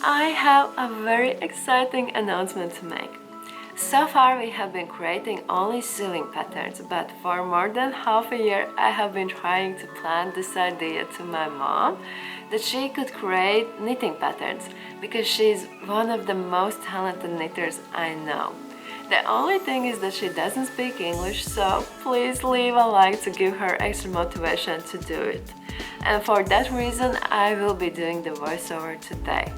I have a very exciting announcement to make. So far, we have been creating only sewing patterns, but for more than half a year, I have been trying to plant this idea to my mom that she could create knitting patterns because she's one of the most talented knitters I know. The only thing is that she doesn't speak English, so please leave a like to give her extra motivation to do it. And for that reason, I will be doing the voiceover today.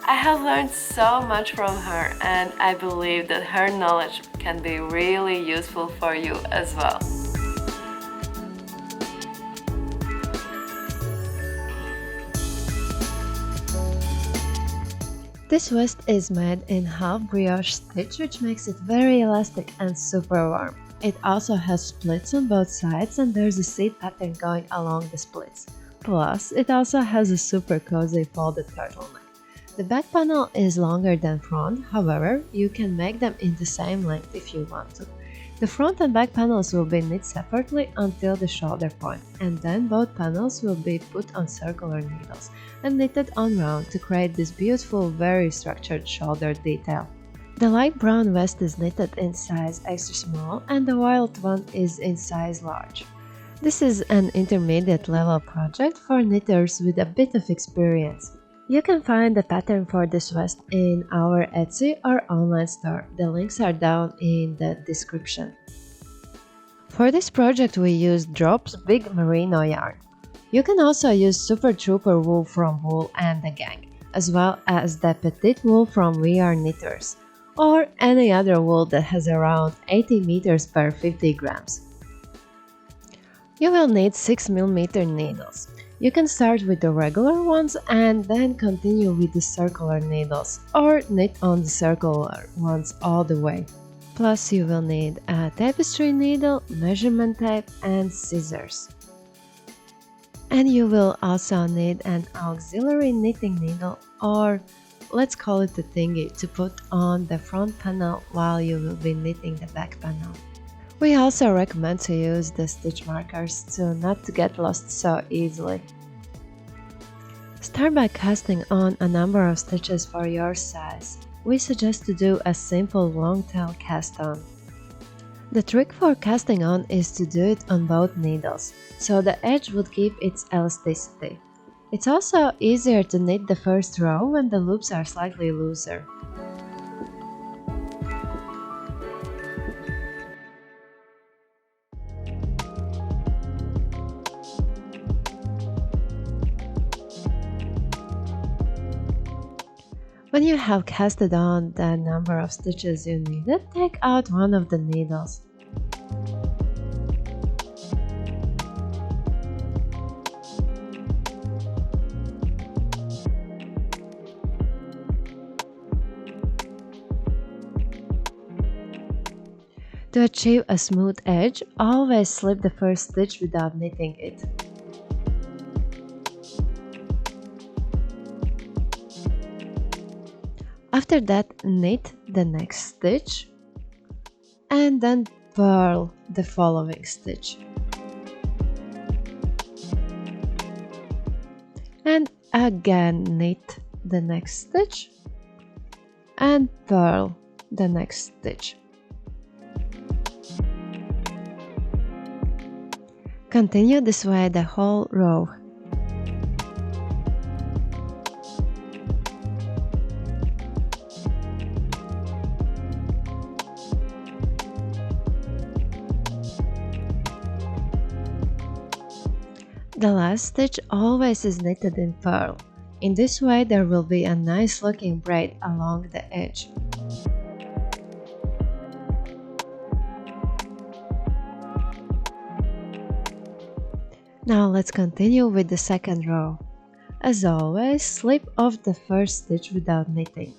I have learned so much from her, and I believe that her knowledge can be really useful for you as well. This vest is made in half brioche stitch, which makes it very elastic and super warm. It also has splits on both sides and there's a seat pattern going along the splits. Plus, it also has a super cozy folded turtleneck. The back panel is longer than front, however, you can make them in the same length if you want to. The front and back panels will be knit separately until the shoulder point, and then both panels will be put on circular needles and knitted on round to create this beautiful, very structured shoulder detail. The light brown vest is knitted in size extra small and the violet one is in size large. This is an intermediate level project for knitters with a bit of experience. You can find the pattern for this vest in our Etsy or online store. The links are down in the description. For this project we used Drops Big Merino yarn. You can also use Super Trooper wool from Wool and the Gang, as well as the Petite wool from We Are Knitters, or any other wool that has around 80 meters per 50 grams. You will need 6mm needles. You can start with the regular ones and then continue with the circular needles, or knit on the circular ones all the way. Plus you will need a tapestry needle, measurement tape and scissors. And you will also need an auxiliary knitting needle, or let's call it a thingy, to put on the front panel while you will be knitting the back panel. We also recommend to use the stitch markers not to get lost so easily. Start by casting on a number of stitches for your size. We suggest to do a simple long tail cast on. The trick for casting on is to do it on both needles, so the edge would keep its elasticity. It's also easier to knit the first row when the loops are slightly looser. When you have casted on the number of stitches you needed, take out one of the needles. To achieve a smooth edge, always slip the first stitch without knitting it. After that, knit the next stitch and then purl the following stitch. And again knit the next stitch and purl the next stitch. Continue this way the whole row. The last stitch always is knitted in purl. In this way there will be a nice looking braid along the edge. Now let's continue with the second row. As always, slip off the first stitch without knitting.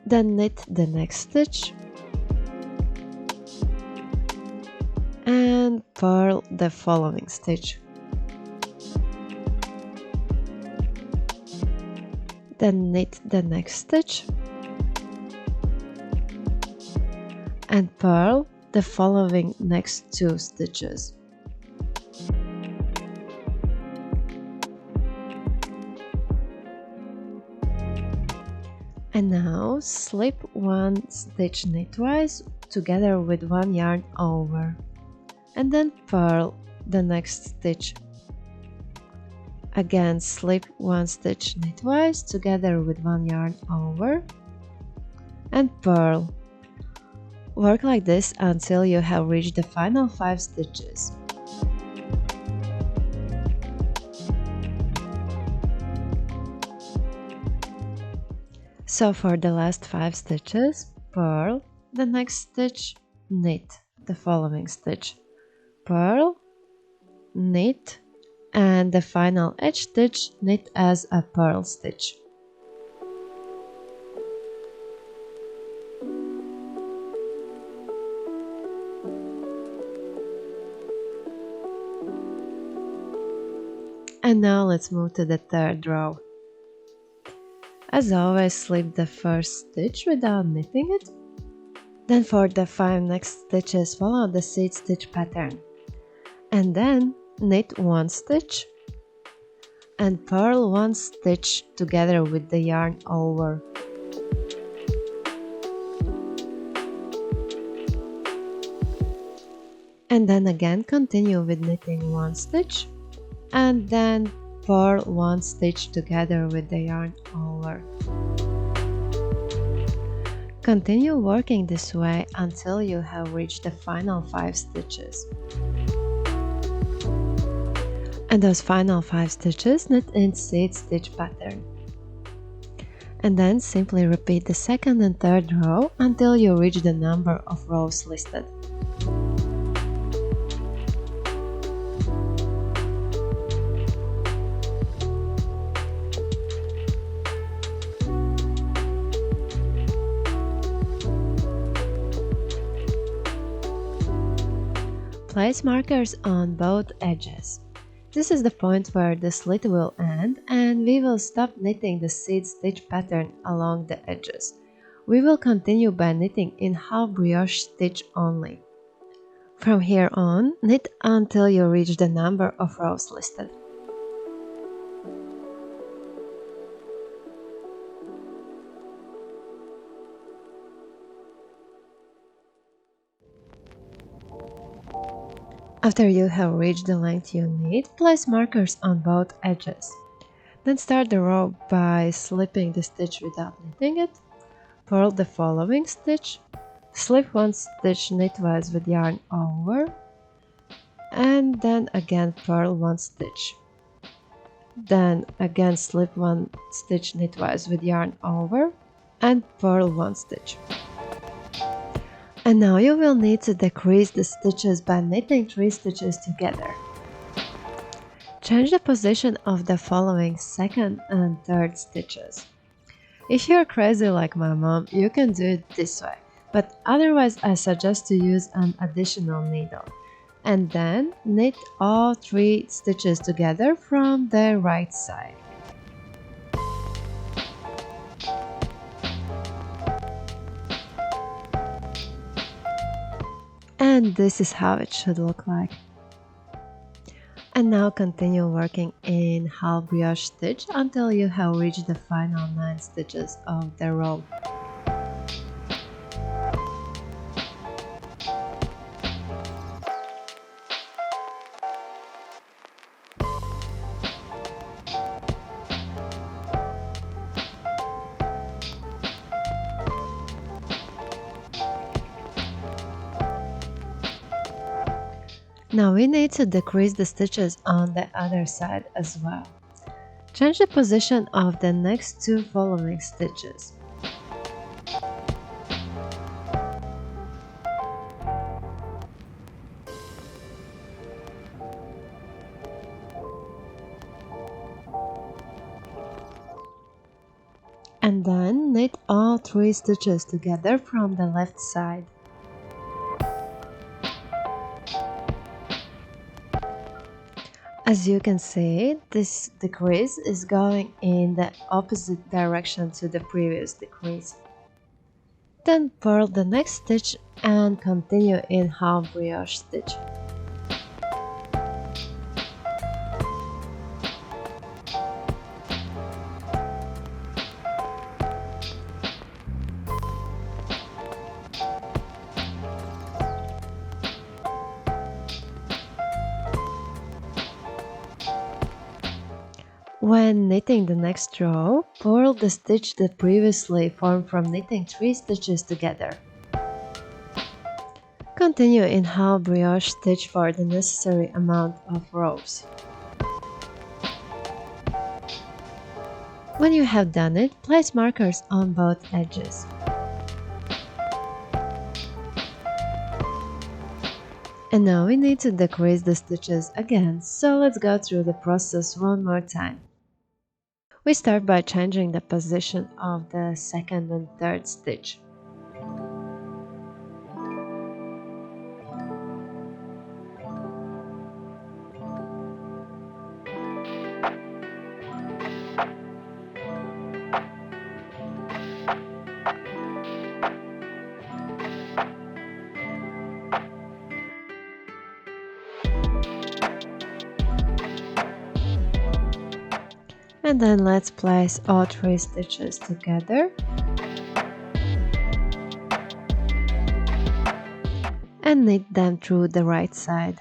Then knit the next stitch and purl the following stitch. Then knit the next stitch and purl the following next two stitches. And now slip one stitch knitwise together with one yarn over, and then purl the next stitch. Again, slip one stitch knitwise together with one yarn over and purl. Work like this until you have reached the final 5 stitches. So for the last 5 stitches, purl the next stitch, knit the following stitch, purl, knit, and the final edge stitch, knit as a purl stitch. And now let's move to the third row. As always, slip the first stitch without knitting it. Then for the 5 next stitches, follow the seed stitch pattern. And then knit one stitch and purl one stitch together with the yarn over. And then again continue with knitting one stitch and then purl one stitch together with the yarn over. Continue working this way until you have reached the final 5 stitches. And those final 5 stitches knit in seed stitch pattern. And then simply repeat the second and third row until you reach the number of rows listed. Place markers on both edges. This is the point where the slit will end and we will stop knitting the seed stitch pattern along the edges. We will continue by knitting in half brioche stitch only. From here on, knit until you reach the number of rows listed. After you have reached the length you need, place markers on both edges. Then start the row by slipping the stitch without knitting it, purl the following stitch, slip one stitch knitwise with yarn over, and then again purl one stitch. Then again slip one stitch knitwise with yarn over and purl one stitch. And now you will need to decrease the stitches by knitting 3 stitches together. Change the position of the following second and third stitches. If you're crazy like my mom, you can do it this way, but otherwise I suggest to use an additional needle. And then knit all 3 stitches together from the right side. And this is how it should look like. And now continue working in half brioche stitch until you have reached the final 9 stitches of the row. Now we need to decrease the stitches on the other side as well. Change the position of the next 2 following stitches. And then knit all 3 stitches together from the left side. As you can see, this decrease is going in the opposite direction to the previous decrease. Then purl the next stitch and continue in half brioche stitch. When knitting the next row, purl the stitch that previously formed from knitting 3 stitches together. Continue in half brioche stitch for the necessary amount of rows. When you have done it, place markers on both edges. And now we need to decrease the stitches again, so let's go through the process one more time. We start by changing the position of the second and third stitch. And then let's place all 3 stitches together and knit them through the right side.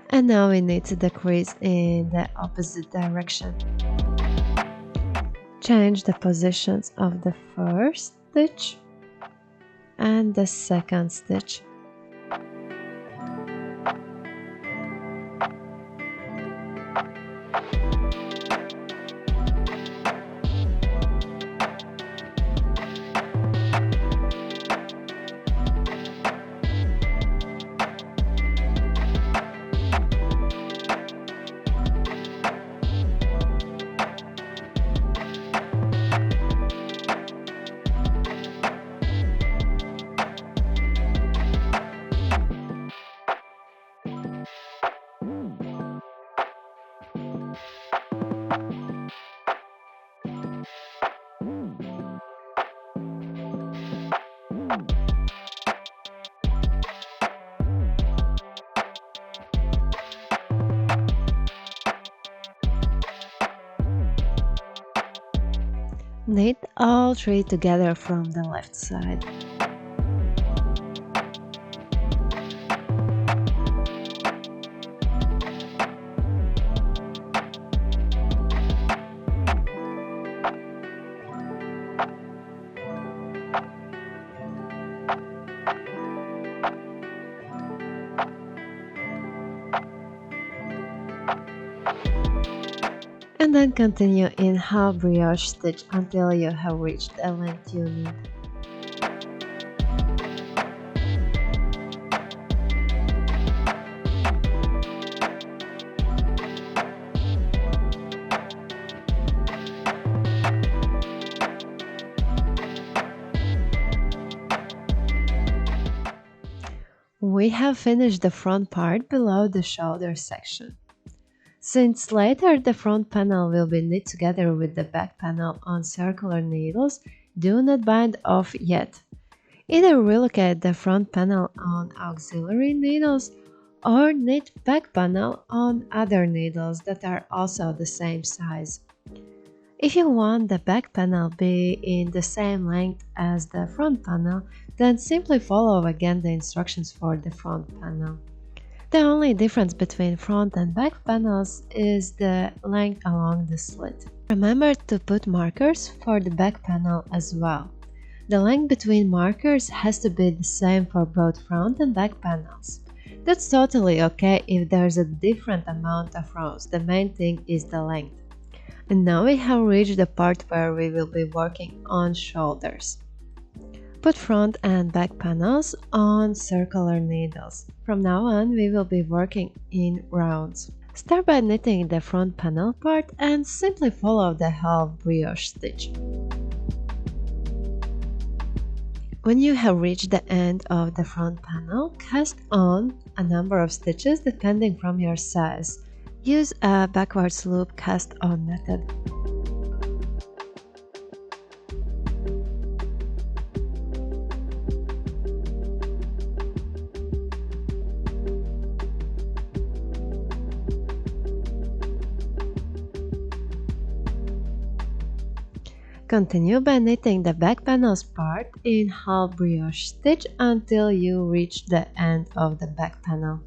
And now we need to decrease in the opposite direction. Change the positions of the first stitch and the second stitch. Knit all 3 together from the left side. And then continue in half brioche stitch until you have reached the length you need. We have finished the front part below the shoulder section. Since later the front panel will be knit together with the back panel on circular needles, do not bind off yet. Either relocate the front panel on auxiliary needles or knit back panel on other needles that are also the same size. If you want the back panel be in the same length as the front panel, then simply follow again the instructions for the front panel. The only difference between front and back panels is the length along the slit. Remember to put markers for the back panel as well. The length between markers has to be the same for both front and back panels. That's totally okay if there's a different amount of rows, the main thing is the length. And now we have reached the part where we will be working on shoulders. Put front and back panels on circular needles. From now on, we will be working in rounds. Start by knitting the front panel part and simply follow the half brioche stitch. When you have reached the end of the front panel, cast on a number of stitches depending from your size. Use a backwards loop cast on method. Continue by knitting the back panels part in half brioche stitch until you reach the end of the back panel.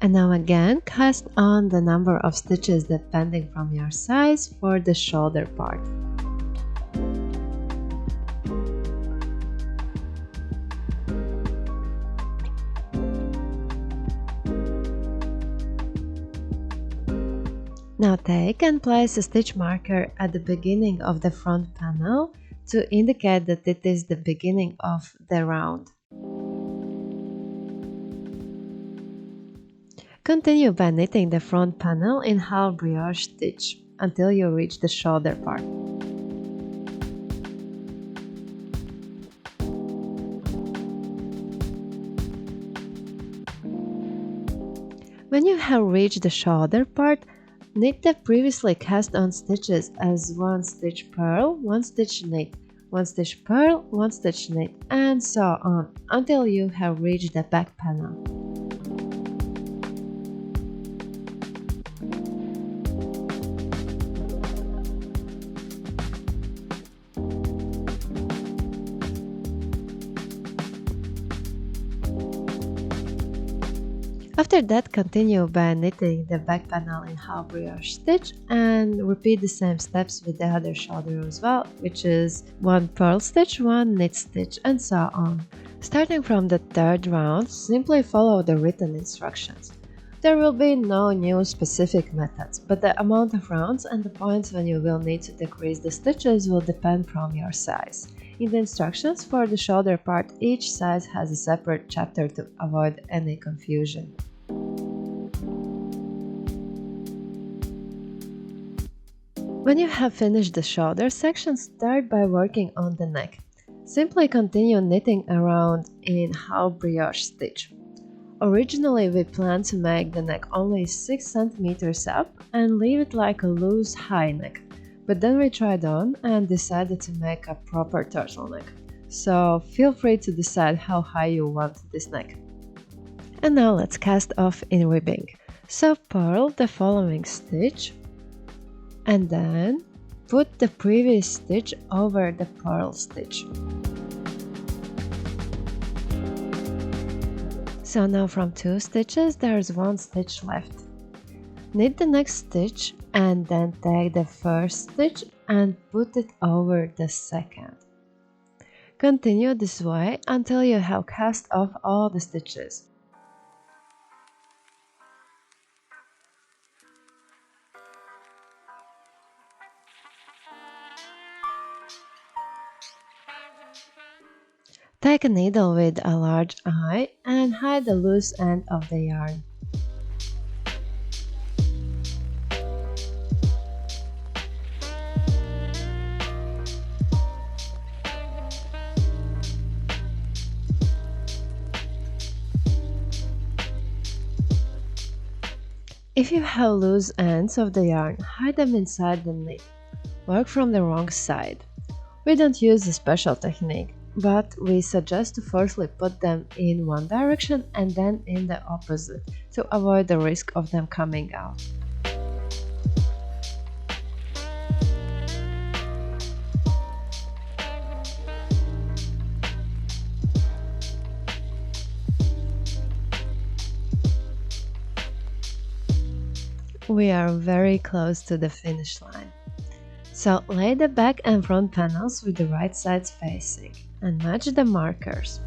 And now again, cast on the number of stitches depending from your size for the shoulder part. Now take and place a stitch marker at the beginning of the front panel to indicate that it is the beginning of the round. Continue by knitting the front panel in half brioche stitch until you reach the shoulder part. When you have reached the shoulder part, knit the previously cast on stitches as 1 stitch purl, 1 stitch knit, 1 stitch purl, 1 stitch knit, and so on until you have reached the back panel. After that, continue by knitting the back panel in half brioche stitch and repeat the same steps with the other shoulder as well, which is 1 purl stitch, 1 knit stitch, and so on. Starting from the third round, simply follow the written instructions. There will be no new specific methods, but the amount of rounds and the points when you will need to decrease the stitches will depend from your size. In the instructions for the shoulder part, each size has a separate chapter to avoid any confusion. When you have finished the shoulder section, start by working on the neck. Simply continue knitting around in half brioche stitch. Originally, we planned to make the neck only 6 cm up and leave it like a loose high neck. But then we tried on and decided to make a proper turtleneck. So feel free to decide how high you want this neck. And now let's cast off in ribbing. So purl the following stitch and then put the previous stitch over the purl stitch. So now from 2 stitches there's 1 stitch left. Knit the next stitch and then take the first stitch and put it over the second. Continue this way until you have cast off all the stitches. Take a needle with a large eye and hide the loose end of the yarn. If you have loose ends of the yarn, hide them inside the knit. Work from the wrong side. We don't use a special technique, but we suggest to firstly put them in one direction and then in the opposite to avoid the risk of them coming out. We are very close to the finish line. So lay the back and front panels with the right sides facing and match the markers.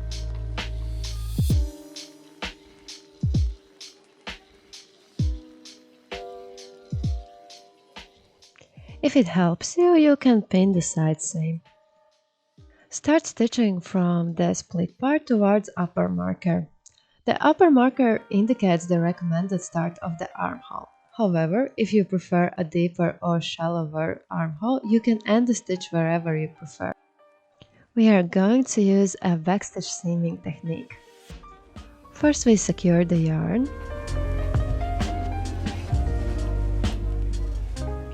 If it helps you, you can pin the sides same. Start stitching from the split part towards upper marker. The upper marker indicates the recommended start of the armhole. However, if you prefer a deeper or shallower armhole, you can end the stitch wherever you prefer. We are going to use a backstitch seaming technique. First we secure the yarn,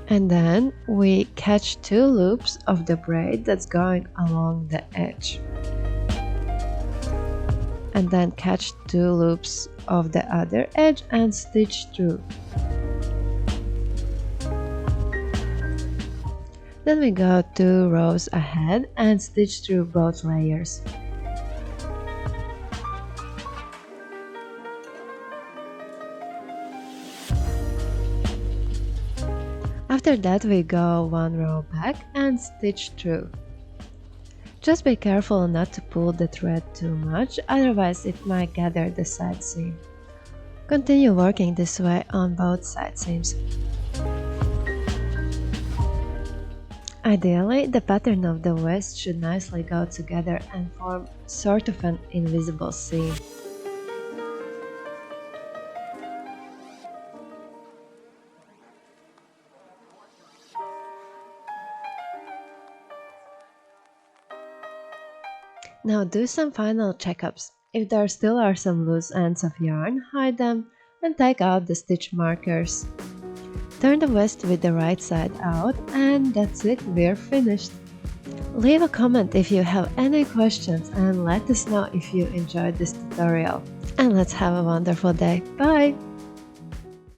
and then we catch 2 loops of the braid that's going along the edge, and then catch 2 loops of the other edge and stitch through. Then we go 2 rows ahead and stitch through both layers. After that we go 1 row back and stitch through. Just be careful not to pull the thread too much, otherwise it might gather the side seam. Continue working this way on both side seams. Ideally, the pattern of the waist should nicely go together and form sort of an invisible seam. Now do some final checkups. If there still are some loose ends of yarn, hide them and take out the stitch markers. Turn the waist with the right side out, and that's it, we're finished. Leave a comment if you have any questions and let us know if you enjoyed this tutorial. And let's have a wonderful day. Bye!